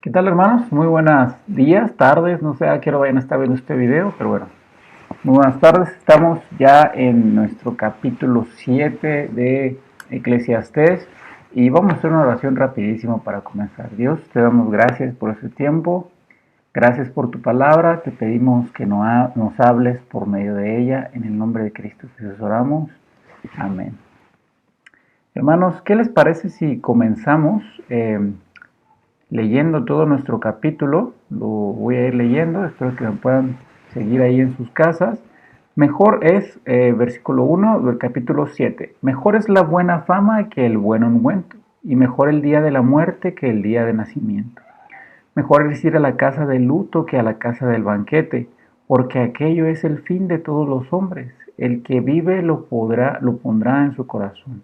¿Qué tal, hermanos? Muy buenos días, tardes, no sé a qué hora vayan a estar viendo este video, pero bueno, muy buenas tardes. Estamos ya en nuestro capítulo 7 de Eclesiastés y vamos a hacer una oración rapidísimo para comenzar. Dios, te damos gracias por este tiempo, gracias por tu palabra, te pedimos que nos hables por medio de ella, en el nombre de Cristo Jesús oramos, amén. Hermanos, ¿qué les parece si comenzamos leyendo todo nuestro capítulo? Lo voy a ir leyendo, espero que me puedan seguir ahí en sus casas. Mejor es, versículo 1 del capítulo 7, mejor es la buena fama que el buen ungüento, y mejor el día de la muerte que el día de nacimiento. Mejor es ir a la casa del luto que a la casa del banquete, porque aquello es el fin de todos los hombres. El que vive lo pondrá en su corazón.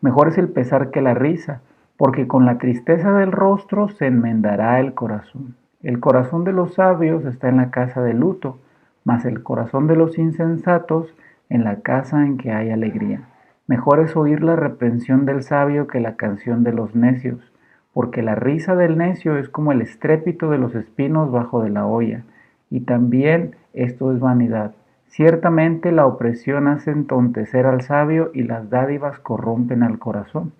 Mejor es el pesar que la risa, porque con la tristeza del rostro se enmendará el corazón. El corazón de los sabios está en la casa de luto, mas el corazón de los insensatos en la casa en que hay alegría. Mejor es oír la reprensión del sabio que la canción de los necios, porque la risa del necio es como el estrépito de los espinos bajo de la olla, y también esto es vanidad. Ciertamente la opresión hace entontecer al sabio y las dádivas corrompen al corazón.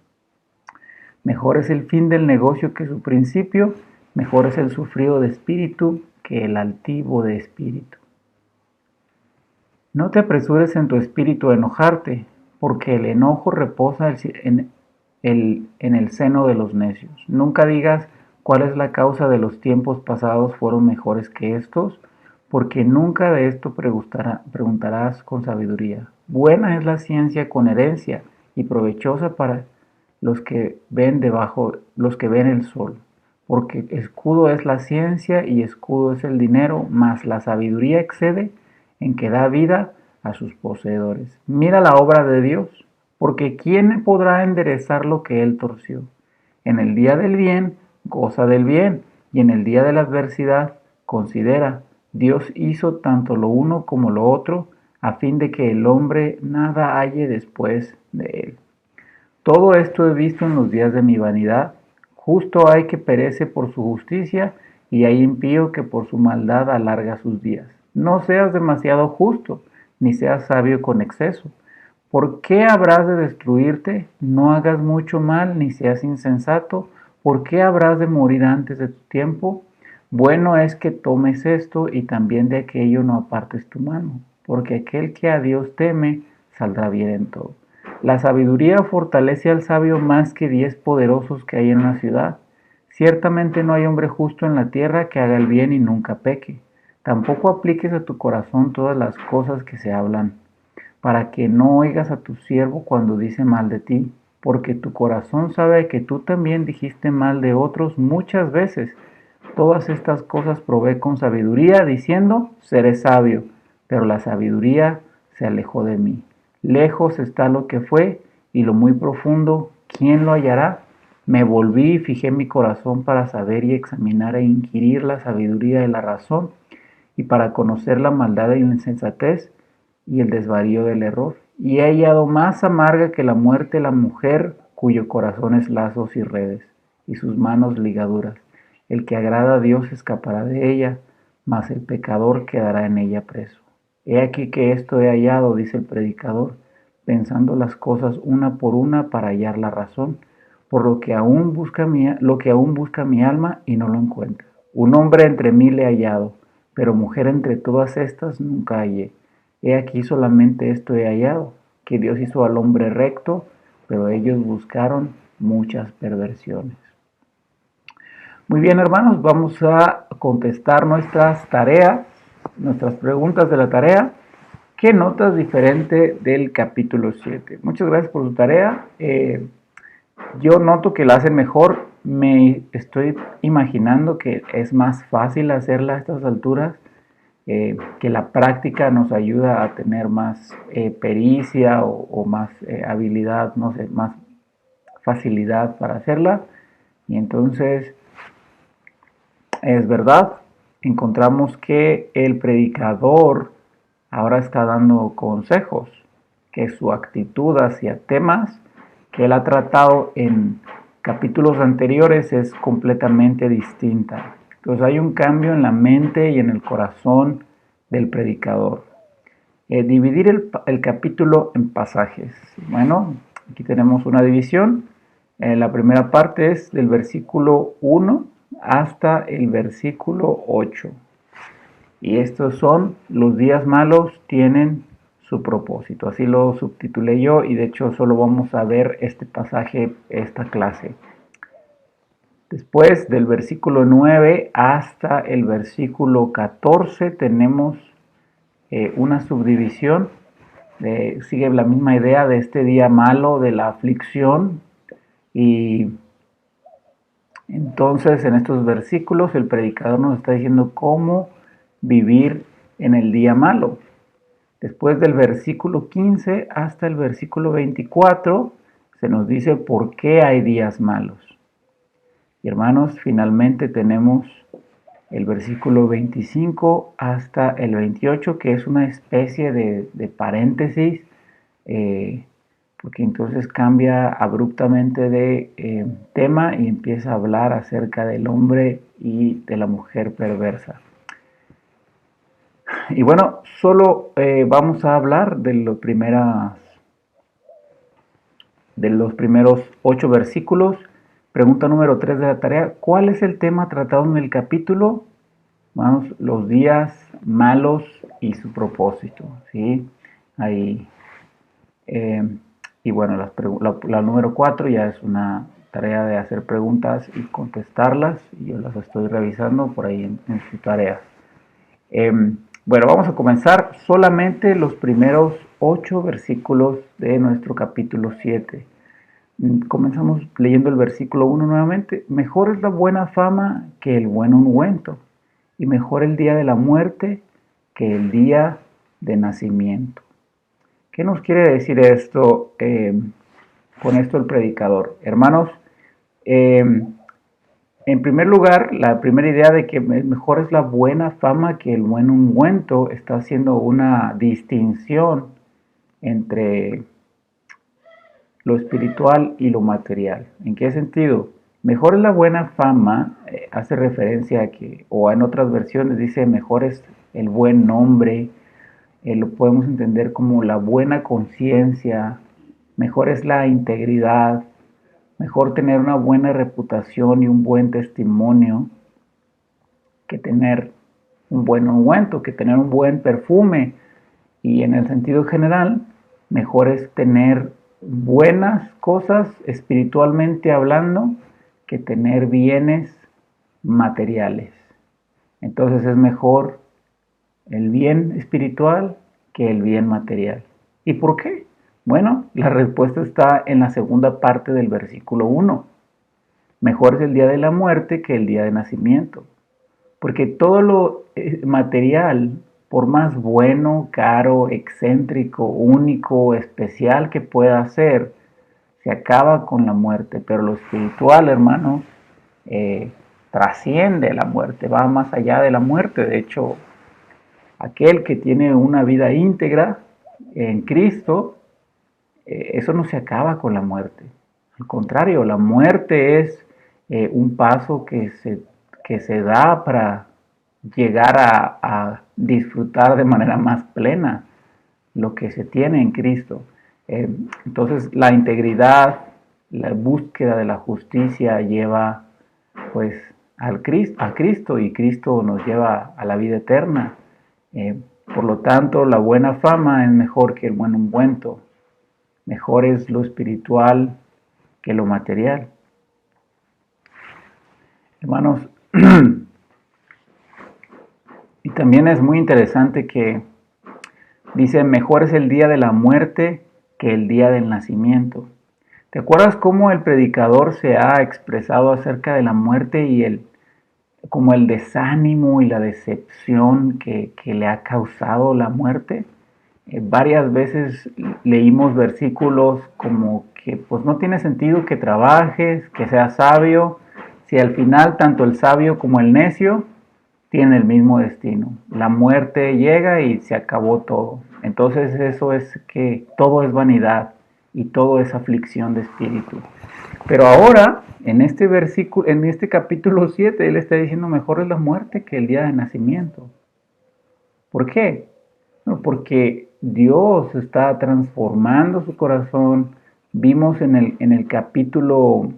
Mejor es el fin del negocio que su principio, mejor es el sufrido de espíritu que el altivo de espíritu. No te apresures en tu espíritu a enojarte, porque el enojo reposa en el seno de los necios. Nunca digas cuál es la causa de los tiempos pasados fueron mejores que estos, porque nunca de esto preguntarás con sabiduría. Buena es la ciencia con herencia y provechosa para los que ven el sol, porque escudo es la ciencia y escudo es el dinero, mas la sabiduría excede en que da vida a sus poseedores. Mira la obra de Dios, porque ¿quién podrá enderezar lo que él torció? En el día del bien, goza del bien, y en el día de la adversidad, considera, Dios hizo tanto lo uno como lo otro, a fin de que el hombre nada halle después de él. Todo esto he visto en los días de mi vanidad. Justo hay que perece por su justicia, y hay impío que por su maldad alarga sus días. No seas demasiado justo, ni seas sabio con exceso. ¿Por qué habrás de destruirte? No hagas mucho mal, ni seas insensato. ¿Por qué habrás de morir antes de tu tiempo? Bueno es que tomes esto y también de aquello no apartes tu mano, porque aquel que a Dios teme saldrá bien en todo. La sabiduría fortalece al sabio más que 10 poderosos que hay en una ciudad. Ciertamente no hay hombre justo en la tierra que haga el bien y nunca peque. Tampoco apliques a tu corazón todas las cosas que se hablan, para que no oigas a tu siervo cuando dice mal de ti, porque tu corazón sabe que tú también dijiste mal de otros muchas veces. Todas estas cosas probé con sabiduría, diciendo, seré sabio, pero la sabiduría se alejó de mí. Lejos está lo que fue, y lo muy profundo, ¿quién lo hallará? Me volví y fijé mi corazón para saber y examinar e inquirir la sabiduría de la razón, y para conocer la maldad y la insensatez y el desvarío del error. Y he hallado más amarga que la muerte la mujer cuyo corazón es lazos y redes, y sus manos ligaduras. El que agrada a Dios escapará de ella, mas el pecador quedará en ella preso. He aquí que esto he hallado, dice el predicador, pensando las cosas una por una para hallar la razón, por lo que aún busca mi alma y no lo encuentra. Un hombre entre mil he hallado, pero mujer entre todas estas nunca hallé. He aquí solamente esto he hallado, que Dios hizo al hombre recto, pero ellos buscaron muchas perversiones. Muy bien, hermanos, vamos a contestar nuestras tareas, nuestras preguntas de la tarea. ¿Qué notas diferente del capítulo 7? Muchas gracias por su tarea. Yo noto que la hacen mejor. Me estoy imaginando que es más fácil hacerla a estas alturas, que la práctica nos ayuda a tener más pericia o más habilidad, no sé, más facilidad para hacerla. Y entonces, es verdad, encontramos que el predicador ahora está dando consejos, que su actitud hacia temas que él ha tratado en capítulos anteriores es completamente distinta. Entonces hay un cambio en la mente y en el corazón del predicador. Dividir el capítulo en pasajes. Bueno, aquí tenemos una división. La primera parte es del versículo 1 hasta el versículo 8. Y estos son: los días malos tienen su propósito. Así lo subtitulé yo, y de hecho solo vamos a ver este pasaje, esta clase. Después del versículo 9 hasta el versículo 14 tenemos una subdivisión. Sigue la misma idea de este día malo, de la aflicción. Y entonces en estos versículos el predicador nos está diciendo cómo vivir en el día malo. Después del versículo 15 hasta el versículo 24 se nos dice por qué hay días malos. Y hermanos, finalmente tenemos el versículo 25 hasta el 28, que es una especie de paréntesis, porque entonces cambia abruptamente de tema y empieza a hablar acerca del hombre y de la mujer perversa. Y bueno, solo vamos a hablar de los primeros 8 versículos. Pregunta número 3 de la tarea: ¿cuál es el tema tratado en el capítulo? Vamos, los días malos y su propósito, ¿sí? Ahí. Y bueno, la número 4 ya es una tarea de hacer preguntas y contestarlas, y yo las estoy revisando por ahí en su tarea. Bueno, vamos a comenzar solamente los primeros 8 versículos de nuestro capítulo 7. Comenzamos leyendo el versículo 1 nuevamente. Mejor es la buena fama que el buen ungüento, y mejor el día de la muerte que el día de nacimiento. ¿Qué nos quiere decir esto con esto el predicador? Hermanos, en primer lugar, la primera idea de que mejor es la buena fama que el buen ungüento está haciendo una distinción entre lo espiritual y lo material. ¿En qué sentido? Mejor es la buena fama, hace referencia a que, o en otras versiones dice mejor es el buen nombre, lo podemos entender como la buena conciencia, mejor es la integridad, mejor tener una buena reputación y un buen testimonio que tener un buen ungüento, que tener un buen perfume. Y en el sentido general, mejor es tener buenas cosas espiritualmente hablando que tener bienes materiales. Entonces es mejor el bien espiritual que el bien material. ¿Y por qué? Bueno, la respuesta está en la segunda parte del versículo 1. Mejor es el día de la muerte que el día de nacimiento. Porque todo lo material, por más bueno, caro, excéntrico, único, especial que pueda ser, se acaba con la muerte. Pero lo espiritual, hermanos, trasciende la muerte, va más allá de la muerte. De hecho, aquel que tiene una vida íntegra en Cristo, eso no se acaba con la muerte. Al contrario, la muerte es un paso que se da para llegar a disfrutar de manera más plena lo que se tiene en Cristo. Entonces la integridad, la búsqueda de la justicia lleva pues a Cristo, y Cristo nos lleva a la vida eterna. Por lo tanto, la buena fama es mejor que el buen ungüento. Mejor es lo espiritual que lo material. Hermanos, y también es muy interesante que dice, mejor es el día de la muerte que el día del nacimiento. ¿Te acuerdas cómo el predicador se ha expresado acerca de la muerte y como el desánimo y la decepción que le ha causado la muerte? Varias veces leímos versículos como que pues no tiene sentido que trabajes, que seas sabio, si al final tanto el sabio como el necio tienen el mismo destino. La muerte llega y se acabó todo. Entonces eso es que todo es vanidad y todo es aflicción de espíritu. Pero ahora, en este versículo, en este capítulo 7, él está diciendo mejor es la muerte que el día de nacimiento. ¿Por qué? Bueno, porque Dios está transformando su corazón. Vimos en el capítulo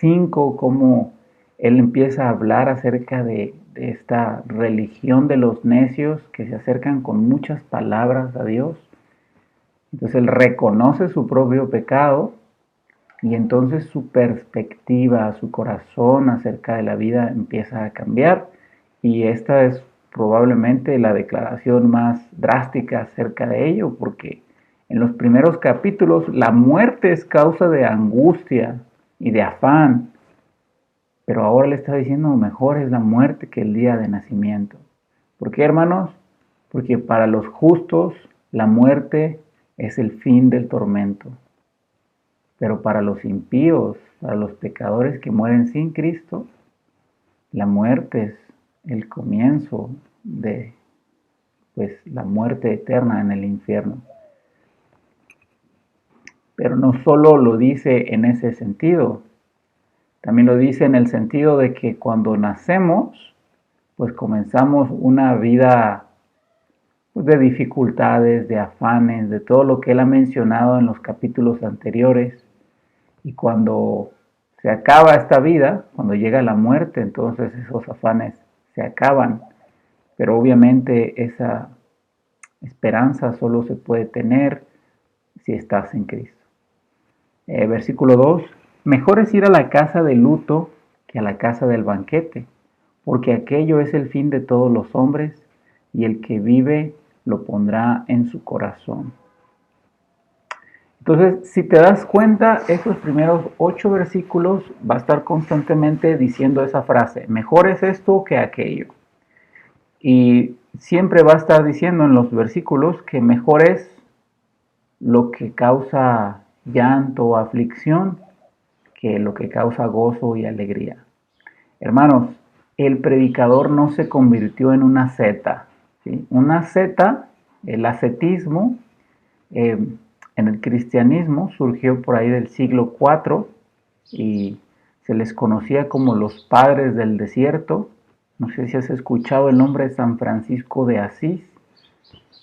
5 cómo él empieza a hablar acerca de esta religión de los necios que se acercan con muchas palabras a Dios. Entonces él reconoce su propio pecado y entonces su perspectiva, su corazón acerca de la vida empieza a cambiar. Y esta es probablemente la declaración más drástica acerca de ello, porque en los primeros capítulos la muerte es causa de angustia y de afán, pero ahora le está diciendo mejor es la muerte que el día de nacimiento. ¿Por qué, hermanos? Porque para los justos la muerte es el fin del tormento, pero para los impíos, para los pecadores que mueren sin Cristo, la muerte es el comienzo de pues la muerte eterna en el infierno. Pero no solo lo dice en ese sentido, también lo dice en el sentido de que cuando nacemos, pues comenzamos una vida pues, de dificultades, de afanes, de todo lo que él ha mencionado en los capítulos anteriores. Y cuando se acaba esta vida, cuando llega la muerte, entonces esos afanes se acaban. Pero obviamente esa esperanza solo se puede tener si estás en Cristo. Versículo 2. Mejor es ir a la casa de luto que a la casa del banquete, porque aquello es el fin de todos los hombres, y el que vive lo pondrá en su corazón. Entonces, si te das cuenta, esos primeros 8 versículos va a estar constantemente diciendo esa frase, mejor es esto que aquello. Y siempre va a estar diciendo en los versículos que mejor es lo que causa llanto o aflicción que lo que causa gozo y alegría. Hermanos, el predicador no se convirtió en una seta, ¿sí? Una seta, el ascetismo, en el cristianismo surgió por ahí del siglo IV y se les conocía como los padres del desierto. No sé si has escuchado el nombre de San Francisco de Asís.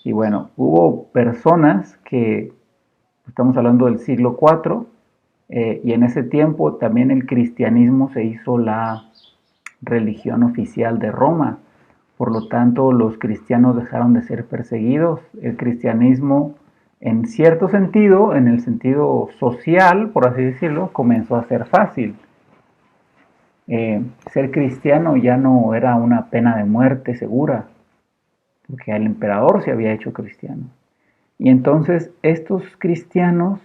Y bueno, hubo personas que, estamos hablando del siglo IV, y en ese tiempo también el cristianismo se hizo la religión oficial de Roma. Por lo tanto, los cristianos dejaron de ser perseguidos. El cristianismo, en cierto sentido, en el sentido social, por así decirlo, comenzó a ser fácil. Ser cristiano ya no era una pena de muerte segura, porque el emperador se había hecho cristiano. Y entonces estos cristianos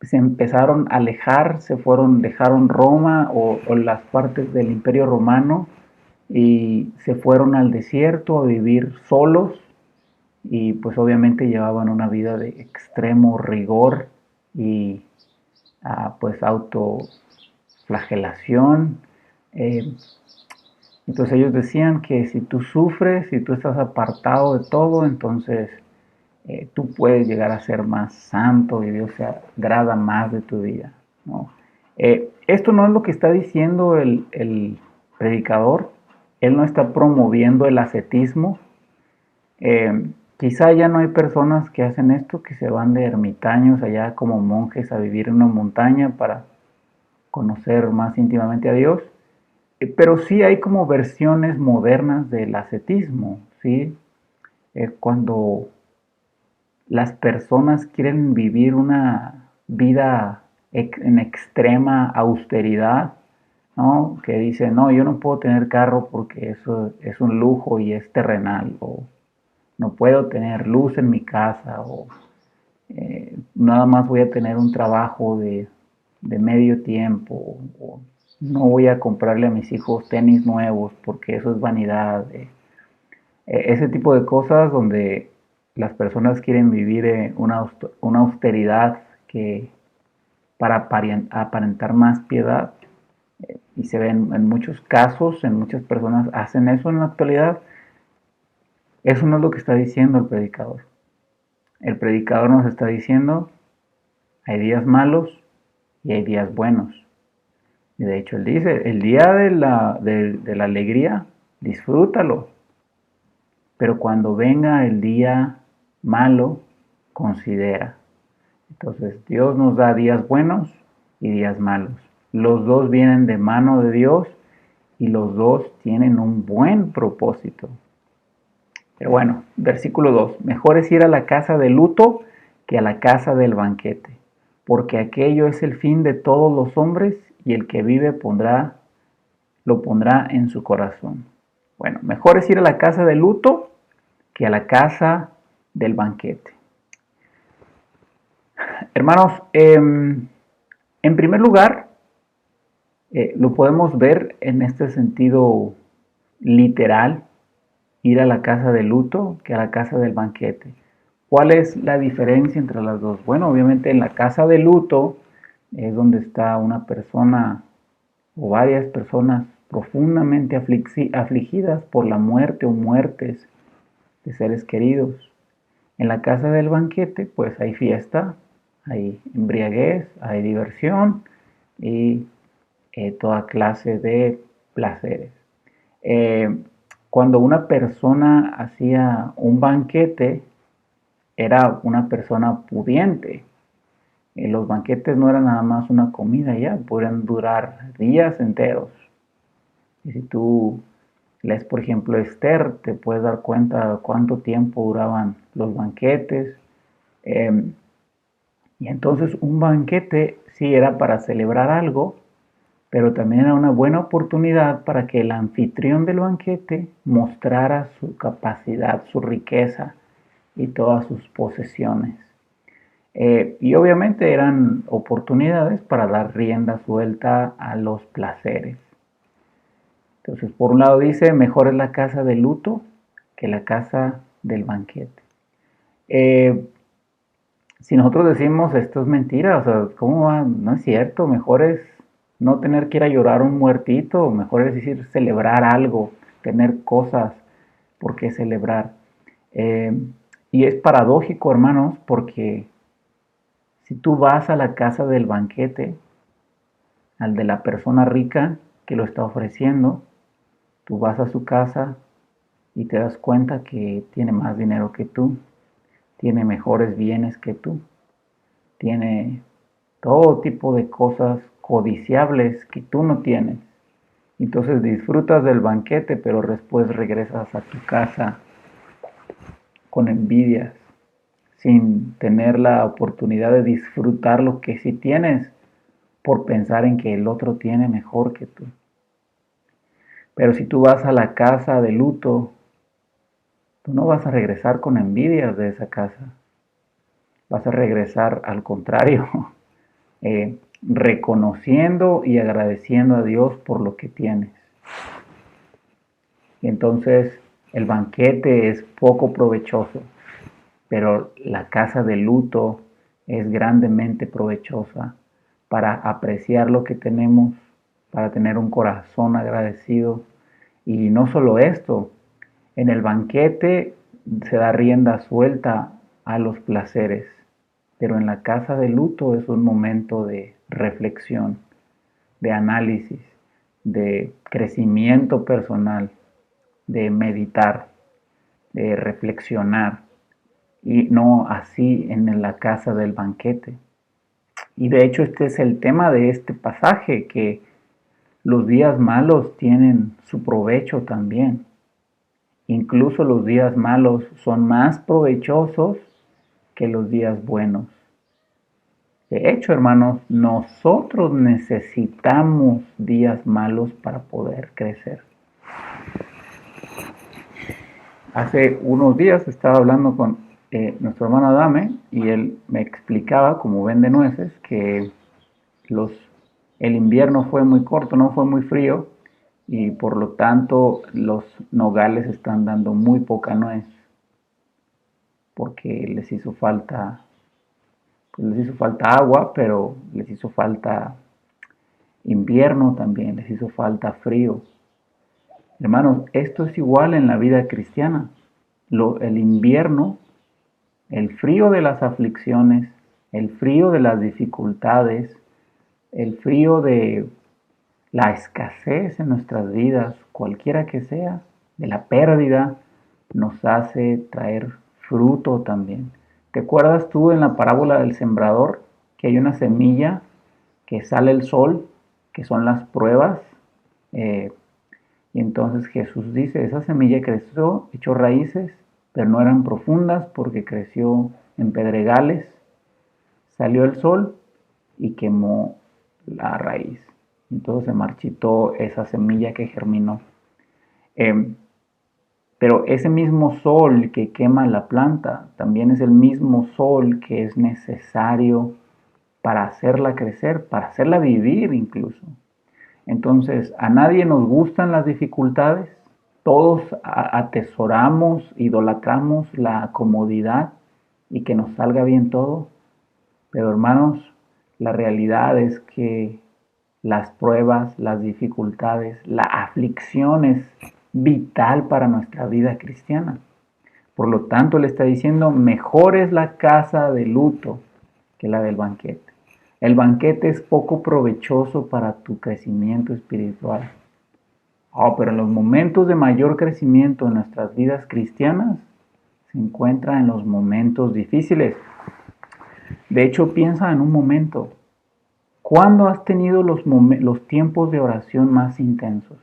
se empezaron a alejar, dejaron Roma o las partes del Imperio Romano y se fueron al desierto a vivir solos y pues obviamente llevaban una vida de extremo rigor y pues autoflagelación. Entonces ellos decían que si tú sufres, si tú estás apartado de todo, entonces tú puedes llegar a ser más santo y Dios se agrada más de tu vida, ¿no? Esto no es lo que está diciendo el predicador. Él no está promoviendo el ascetismo. Quizá ya no hay personas que hacen esto, que se van de ermitaños allá como monjes a vivir en una montaña para conocer más íntimamente a Dios. Pero sí hay como versiones modernas del ascetismo, ¿sí? Cuando las personas quieren vivir una vida en extrema austeridad, ¿no? Que dicen, no, yo no puedo tener carro porque eso es un lujo y es terrenal, o no puedo tener luz en mi casa, o nada más voy a tener un trabajo de medio tiempo, o no voy a comprarle a mis hijos tenis nuevos porque eso es vanidad. Ese tipo de cosas donde las personas quieren vivir una austeridad que para aparentar más piedad, y se ven en muchos casos, en muchas personas hacen eso en la actualidad. Eso no es lo que está diciendo el predicador. El predicador nos está diciendo Hay días malos y hay días buenos. Y de hecho él dice, el día de la alegría, disfrútalo. Pero cuando venga el día malo, considera. Entonces Dios nos da días buenos y días malos. Los dos vienen de mano de Dios y los dos tienen un buen propósito. Pero bueno, versículo 2. Mejor es ir a la casa de luto que a la casa del banquete, porque aquello es el fin de todos los hombres y el que vive lo pondrá en su corazón. Bueno, mejor es ir a la casa de luto que a la casa del banquete. Hermanos, en primer lugar, lo podemos ver en este sentido literal, ir a la casa de luto que a la casa del banquete. ¿Cuál es la diferencia entre las dos? Bueno, obviamente en la casa de luto es donde está una persona o varias personas profundamente afligidas por la muerte o muertes de seres queridos. En la casa del banquete pues hay fiesta, hay embriaguez, hay diversión y toda clase de placeres. Cuando una persona hacía un banquete, era una persona pudiente. Los banquetes no eran nada más una comida ya, podían durar días enteros. Y si tú lees, por ejemplo, Esther, te puedes dar cuenta de cuánto tiempo duraban los banquetes. Y entonces un banquete sí era para celebrar algo, pero también era una buena oportunidad para que el anfitrión del banquete mostrara su capacidad, su riqueza y todas sus posesiones. Y obviamente eran oportunidades para dar rienda suelta a los placeres. Entonces, por un lado dice, mejor es la casa de luto que la casa del banquete. Si nosotros decimos esto es mentira, o sea, ¿cómo va? No es cierto, mejor es no tener que ir a llorar a un muertito, mejor es decir, celebrar algo, tener cosas por qué celebrar. Y es paradójico, hermanos, porque si tú vas a la casa del banquete, al de la persona rica que lo está ofreciendo, tú vas a su casa y te das cuenta que tiene más dinero que tú, tiene mejores bienes que tú, tiene todo tipo de cosas codiciables que tú no tienes. Entonces disfrutas del banquete, pero después regresas a tu casa con envidias, sin tener la oportunidad de disfrutar lo que sí tienes por pensar en que el otro tiene mejor que tú. Pero si tú vas a la casa de luto, tú no vas a regresar con envidias de esa casa. Vas a regresar al contrario, reconociendo y agradeciendo a Dios por lo que tienes. Y entonces el banquete es poco provechoso, pero la casa de luto es grandemente provechosa para apreciar lo que tenemos, para tener un corazón agradecido. Y no solo esto, en el banquete se da rienda suelta a los placeres, pero en la casa de luto es un momento de reflexión, de análisis, de crecimiento personal, de meditar, de reflexionar, y no así en la casa del banquete. Y de hecho este es el tema de este pasaje, que los días malos tienen su provecho también. Incluso los días malos son más provechosos que los días buenos. De hecho, hermanos, nosotros necesitamos días malos para poder crecer. Hace unos días estaba hablando con nuestro hermano Adame y él me explicaba, como vende nueces, que el invierno fue muy corto, no fue muy frío, y por lo tanto los nogales están dando muy poca nuez porque les hizo falta agua, pero les hizo falta invierno también, les hizo falta frío. Hermanos, esto es igual en la vida cristiana. El invierno, el frío de las aflicciones, el frío de las dificultades, el frío de la escasez en nuestras vidas, cualquiera que sea, de la pérdida, nos hace traer fruto también. ¿Te acuerdas tú en la parábola del sembrador que hay una semilla que sale el sol, que son las pruebas? Y entonces Jesús dice, esa semilla creció, echó raíces, pero no eran profundas porque creció en pedregales. Salió el sol y quemó la raíz. Entonces se marchitó esa semilla que germinó. Pero ese mismo sol que quema la planta también es el mismo sol que es necesario para hacerla crecer, para hacerla vivir incluso. Entonces, a nadie nos gustan las dificultades, todos atesoramos, idolatramos la comodidad y que nos salga bien todo, pero hermanos, la realidad es que las pruebas, las dificultades, la aflicción es vital para nuestra vida cristiana. Por lo tanto, le está diciendo, mejor es la casa de luto que la del banquete. El banquete es poco provechoso para tu crecimiento espiritual. Pero en los momentos de mayor crecimiento en nuestras vidas cristianas se encuentra en los momentos difíciles. De hecho, piensa en un momento. ¿Cuándo has tenido los tiempos de oración más intensos?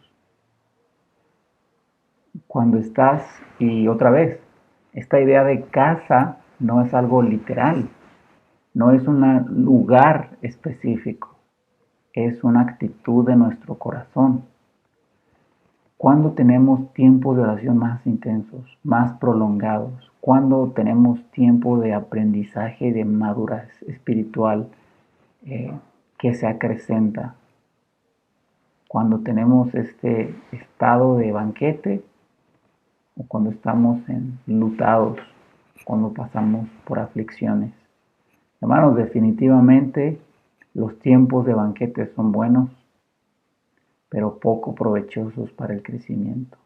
Cuando estás, y otra vez, esta idea de casa no es algo literal, no es un lugar específico, es una actitud de nuestro corazón. ¿Cuándo tenemos tiempos de oración más intensos, más prolongados? ¿Cuándo tenemos tiempo de aprendizaje, de madurez espiritual que se acrecenta? Cuando tenemos este estado de banquete o cuando estamos enlutados, cuando pasamos por aflicciones. Hermanos, definitivamente los tiempos de banquete son buenos, pero poco provechosos para el crecimiento.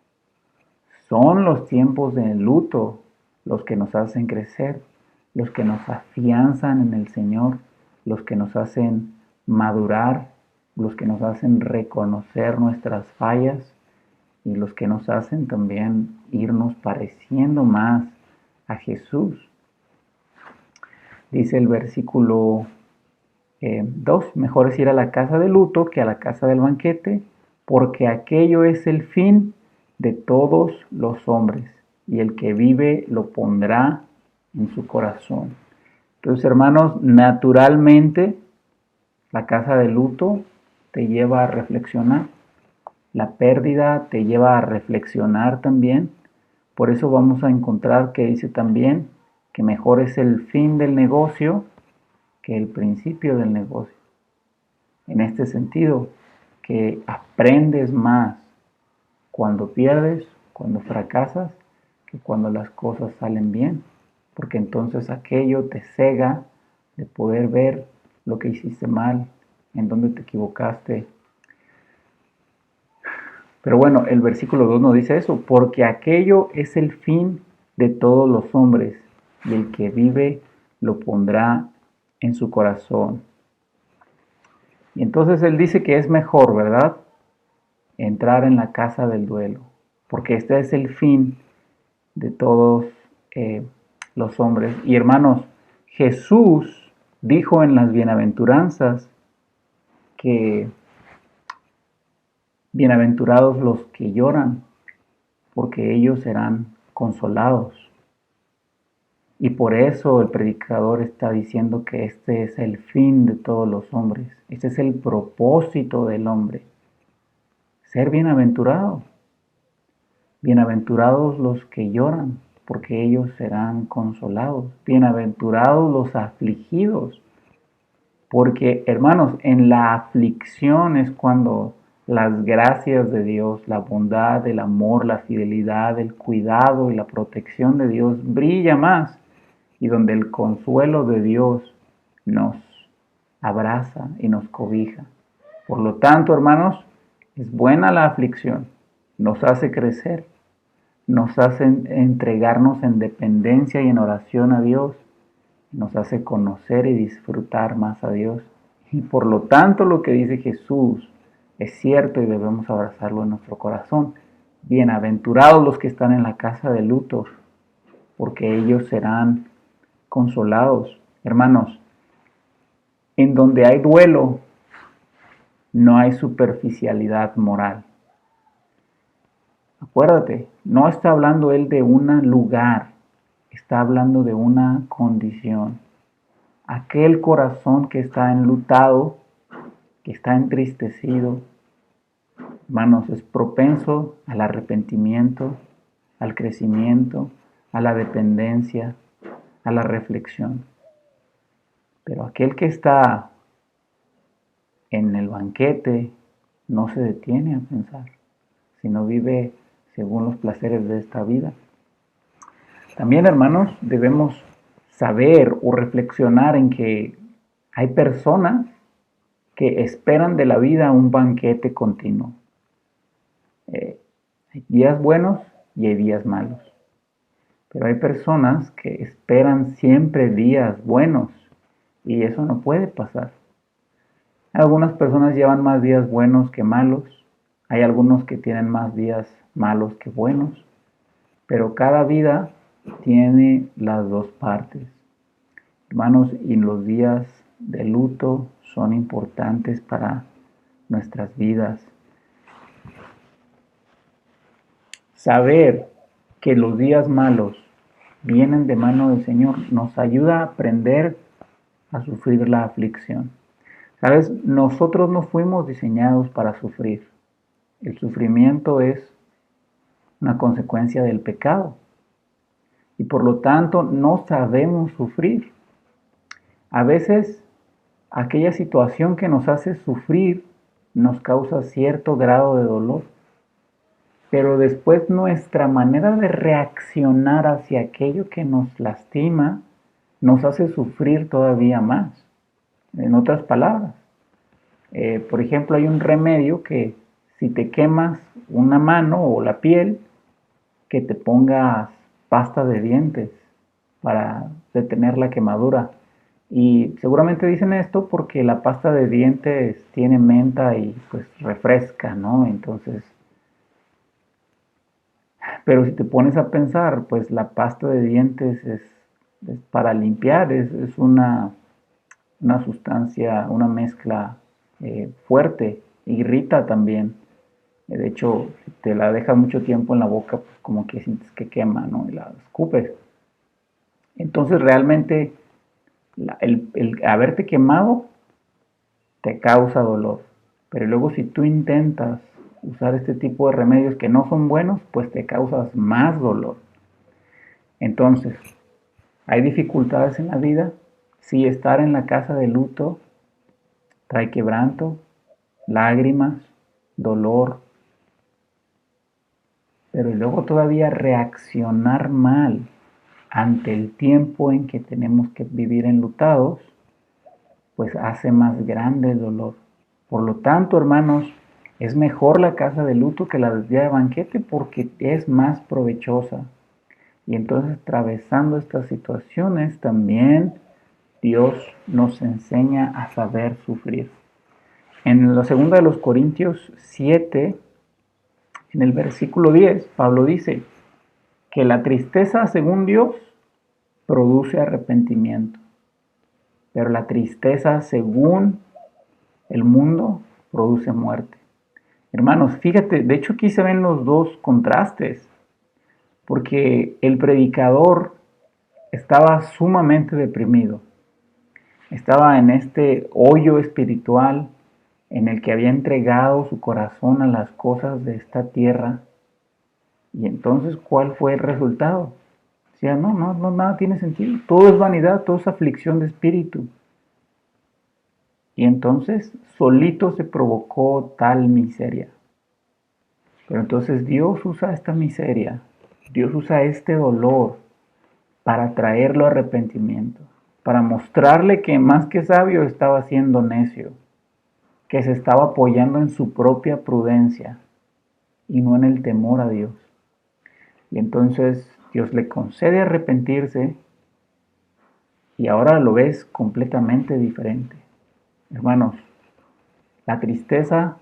Son los tiempos de luto los que nos hacen crecer, los que nos afianzan en el Señor, los que nos hacen madurar, los que nos hacen reconocer nuestras fallas y los que nos hacen también irnos pareciendo más a Jesús. Dice el versículo 2, mejor es ir a la casa de luto que a la casa del banquete, porque aquello es el fin de todos los hombres, y el que vive lo pondrá en su corazón. Entonces, hermanos, naturalmente la casa de luto te lleva a reflexionar. La pérdida te lleva a reflexionar también. Por eso vamos a encontrar que dice también que mejor es el fin del negocio que el principio del negocio. En este sentido, que aprendes más cuando pierdes, cuando fracasas, que cuando las cosas salen bien. Porque entonces aquello te cega de poder ver lo que hiciste mal, en dónde te equivocaste. Pero bueno, el versículo 2 nos dice eso, porque aquello es el fin de todos los hombres, y el que vive lo pondrá en su corazón. Y entonces él dice que es mejor, ¿verdad?, entrar en la casa del duelo, porque este es el fin de todos los hombres. Y hermanos, Jesús dijo en las bienaventuranzas que bienaventurados los que lloran, porque ellos serán consolados. Y por eso el predicador está diciendo que este es el fin de todos los hombres. Este es el propósito del hombre. Ser bienaventurado. Bienaventurados los que lloran, porque ellos serán consolados. Bienaventurados los afligidos, porque, hermanos, en la aflicción es cuando las gracias de Dios, la bondad, el amor, la fidelidad, el cuidado y la protección de Dios brilla más, y donde el consuelo de Dios nos abraza y nos cobija. Por lo tanto, hermanos, es buena la aflicción, nos hace crecer, nos hace entregarnos en dependencia y en oración a Dios, nos hace conocer y disfrutar más a Dios. Y por lo tanto lo que dice Jesús es cierto y debemos abrazarlo en nuestro corazón. Bienaventurados los que están en la casa de luto, porque ellos serán consolados. Hermanos, en donde hay duelo, no hay superficialidad moral. Acuérdate, no está hablando él de un lugar, está hablando de una condición. Aquel corazón que está enlutado, que está entristecido, hermanos, es propenso al arrepentimiento, al crecimiento, a la dependencia, a la reflexión. Pero aquel que está en el banquete no se detiene a pensar, sino vive según los placeres de esta vida. También, hermanos, debemos saber o reflexionar en que hay personas que esperan de la vida un banquete continuo. Hay días buenos y hay días malos. Pero hay personas que esperan siempre días buenos y eso no puede pasar. Algunas personas llevan más días buenos que malos. Hay algunos que tienen más días malos que buenos. Pero cada vida tiene las dos partes. Hermanos, y los días de luto son importantes para nuestras vidas. Saber que los días malos vienen de mano del Señor nos ayuda a aprender a sufrir la aflicción. ¿Sabes? Nosotros no fuimos diseñados para sufrir. El sufrimiento es una consecuencia del pecado y por lo tanto no sabemos sufrir. A veces aquella situación que nos hace sufrir nos causa cierto grado de dolor, pero después nuestra manera de reaccionar hacia aquello que nos lastima nos hace sufrir todavía más. En otras palabras, por ejemplo, hay un remedio que si te quemas una mano o la piel, que te pongas pasta de dientes para detener la quemadura. Y seguramente dicen esto porque la pasta de dientes tiene menta y pues refresca, ¿no? Entonces, pero si te pones a pensar, pues la pasta de dientes es para limpiar, es una sustancia, una mezcla fuerte, irrita también. De hecho, si te la dejas mucho tiempo en la boca, pues como que sientes que quema, ¿no? Y la escupes. Entonces realmente el haberte quemado te causa dolor. Pero luego si tú intentas usar este tipo de remedios que no son buenos, pues te causas más dolor. Entonces, hay dificultades en la vida. Sí, estar en la casa de luto trae quebranto, lágrimas, dolor, pero luego todavía reaccionar mal ante el tiempo en que tenemos que vivir enlutados, pues hace más grande el dolor. Por lo tanto, hermanos, es mejor la casa de luto que la del día de banquete porque es más provechosa. Y entonces, atravesando estas situaciones, también Dios nos enseña a saber sufrir. En la segunda de los Corintios 7, en el versículo 10, Pablo dice que la tristeza, según Dios, produce arrepentimiento, pero la tristeza, según el mundo, produce muerte. Hermanos, fíjate, de hecho aquí se ven los dos contrastes, porque el predicador estaba sumamente deprimido, estaba en este hoyo espiritual en el que había entregado su corazón a las cosas de esta tierra. Y entonces, ¿cuál fue el resultado? Decía, no, nada tiene sentido. Todo es vanidad, todo es aflicción de espíritu. Y entonces, solito se provocó tal miseria. Pero entonces Dios usa esta miseria, Dios usa este dolor para traerlo a arrepentimiento, para mostrarle que más que sabio estaba siendo necio, que se estaba apoyando en su propia prudencia y no en el temor a Dios. Y entonces Dios le concede arrepentirse y ahora lo ves completamente diferente. Hermanos, la tristeza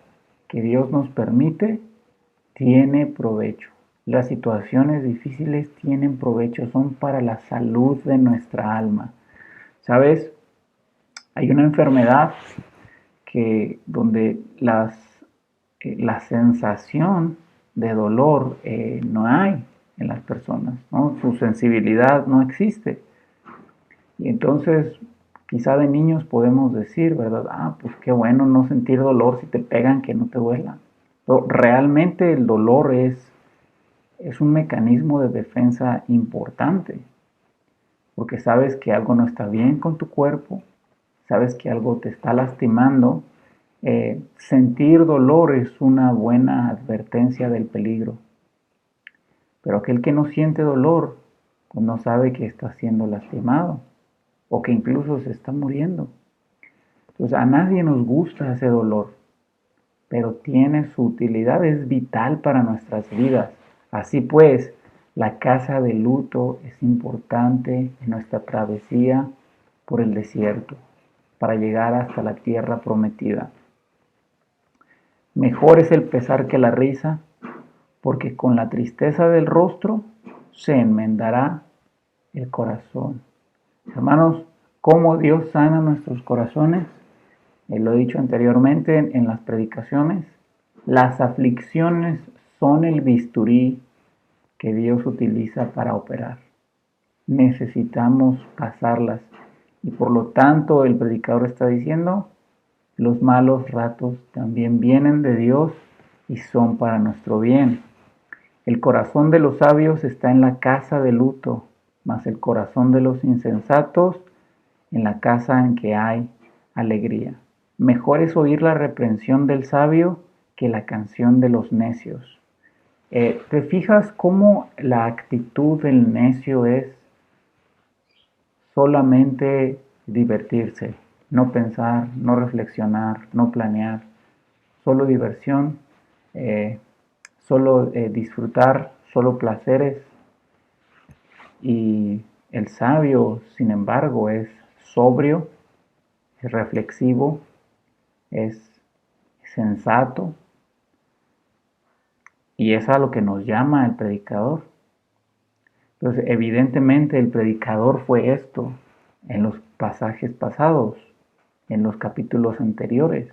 que Dios nos permite tiene provecho. Las situaciones difíciles tienen provecho, son para la salud de nuestra alma. ¿Sabes? Hay una enfermedad donde la sensación de dolor no hay en las personas, ¿no? Su sensibilidad no existe. Y entonces, quizá de niños podemos decir, ¿verdad? Pues qué bueno no sentir dolor, si te pegan, que no te duela. Pero realmente el dolor es un mecanismo de defensa importante, porque sabes que algo no está bien con tu cuerpo, sabes que algo te está lastimando. Sentir dolor es una buena advertencia del peligro, pero aquel que no siente dolor, pues no sabe que está siendo lastimado o que incluso se está muriendo. Entonces a nadie nos gusta ese dolor, pero tiene su utilidad, es vital para nuestras vidas. Así pues, la casa de luto es importante en nuestra travesía por el desierto, para llegar hasta la tierra prometida. Mejor es el pesar que la risa, porque con la tristeza del rostro se enmendará el corazón. Hermanos, ¿cómo Dios sana nuestros corazones? Lo he dicho anteriormente en las predicaciones. Las aflicciones son el bisturí que Dios utiliza para operar. Necesitamos pasarlas. Y por lo tanto el predicador está diciendo, los malos ratos también vienen de Dios y son para nuestro bien. El corazón de los sabios está en la casa de luto, mas el corazón de los insensatos en la casa en que hay alegría. Mejor es oír la reprensión del sabio que la canción de los necios. ¿Te fijas cómo la actitud del necio es solamente divertirse, no pensar, no reflexionar, no planear, solo diversión, solo disfrutar, solo placeres? Y el sabio, sin embargo, es sobrio, es reflexivo, es sensato, y es a lo que nos llama el predicador. Entonces, evidentemente el predicador fue esto en los pasajes pasados, en los capítulos anteriores.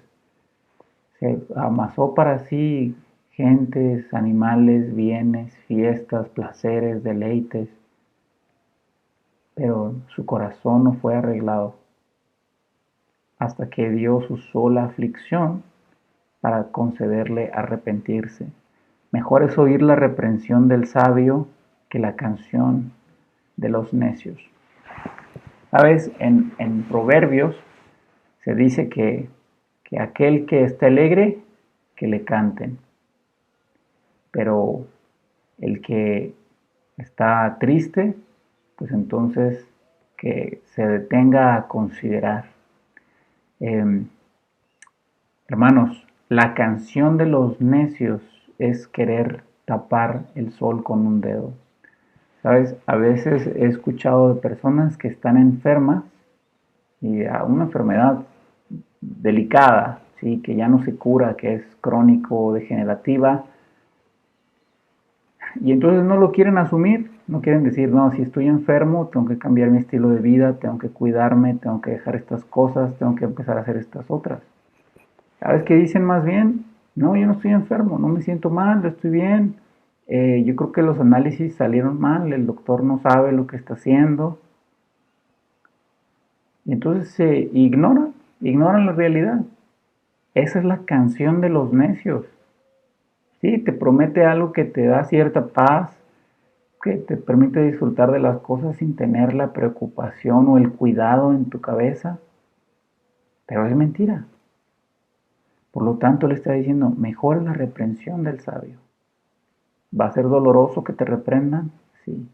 Se amasó para sí gentes, animales, bienes, fiestas, placeres, deleites, pero su corazón no fue arreglado hasta que Dios usó la aflicción para concederle arrepentirse. Mejor es oír la reprensión del sabio que la canción de los necios. ¿Sabes? En Proverbios se dice que aquel que esté alegre, que le canten. Pero el que está triste, pues entonces que se detenga a considerar. Hermanos, la canción de los necios es querer tapar el sol con un dedo. ¿Sabes? A veces he escuchado de personas que están enfermas y a una enfermedad delicada, ¿sí? Que ya no se cura, que es crónico o degenerativa, y entonces no lo quieren asumir, no quieren decir, no, si estoy enfermo, tengo que cambiar mi estilo de vida, tengo que cuidarme, tengo que dejar estas cosas, tengo que empezar a hacer estas otras. ¿Sabes qué dicen más bien? No, yo no estoy enfermo, no me siento mal, estoy bien. Yo creo que los análisis salieron mal, el doctor no sabe lo que está haciendo. Y entonces se ignoran la realidad. Esa es la canción de los necios. Sí, te promete algo que te da cierta paz, que te permite disfrutar de las cosas sin tener la preocupación o el cuidado en tu cabeza, pero es mentira. Por lo tanto, le está diciendo, mejor es la reprensión del sabio. ¿Va a ser doloroso que te reprendan? Sí.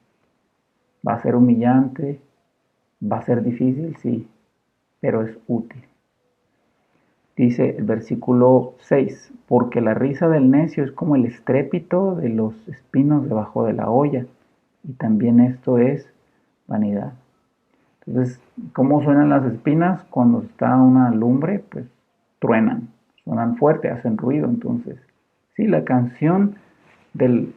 ¿Va a ser humillante? ¿Va a ser difícil? Sí, pero es útil. Dice el versículo 6, porque la risa del necio es como el estrépito de los espinos debajo de la olla, y también esto es vanidad. Entonces, ¿cómo suenan las espinas? Cuando está una lumbre, pues truenan, suenan fuerte, hacen ruido. Entonces, sí, la canción del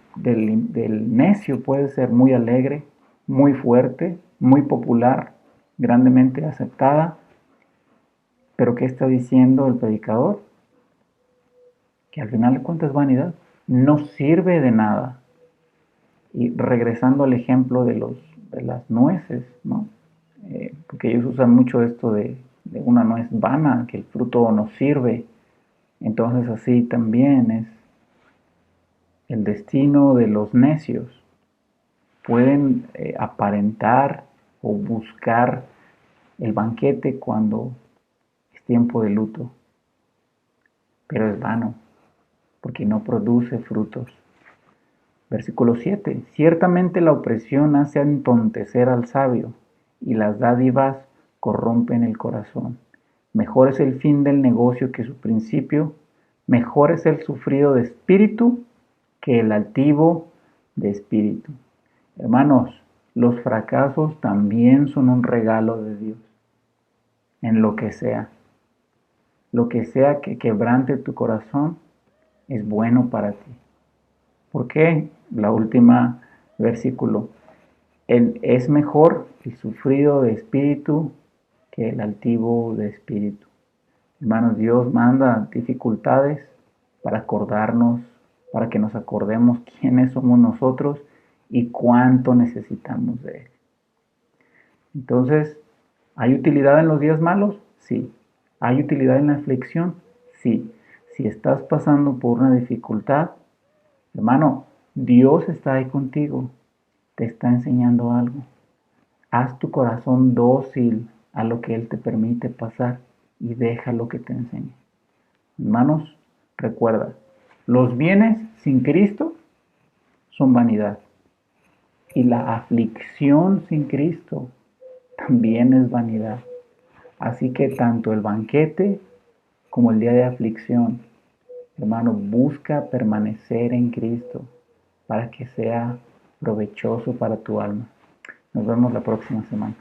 necio puede ser muy alegre, muy fuerte, muy popular, grandemente aceptada, pero ¿qué está diciendo el predicador? Que al final de cuentas es vanidad, no sirve de nada. Y regresando al ejemplo de las nueces, ¿no? Porque ellos usan mucho esto de una nuez vana, que el fruto no sirve. Entonces así también es el destino de los necios. Pueden aparentar o buscar el banquete cuando es tiempo de luto, pero es vano, porque no produce frutos. Versículo 7. Ciertamente la opresión hace entontecer al sabio, y las dádivas corrompen el corazón. Mejor es el fin del negocio que su principio, mejor es el sufrido de espíritu que el altivo de espíritu. Hermanos, los fracasos también son un regalo de Dios, en lo que sea que quebrante tu corazón, es bueno para ti. ¿Por qué? La última versículo. Es mejor el sufrido de espíritu que el altivo de espíritu. Hermanos, Dios manda dificultades para acordarnos, para que nos acordemos quiénes somos nosotros y cuánto necesitamos de Él. Entonces, ¿hay utilidad en los días malos? Sí. ¿Hay utilidad en la aflicción? Sí. Si estás pasando por una dificultad, hermano, Dios está ahí contigo, te está enseñando algo. Haz tu corazón dócil a lo que Él te permite pasar y deja lo que te enseñe. Hermanos, recuerda, los bienes sin Cristo son vanidad y la aflicción sin Cristo también es vanidad. Así que tanto el banquete como el día de aflicción, hermano, busca permanecer en Cristo para que sea provechoso para tu alma. Nos vemos la próxima semana.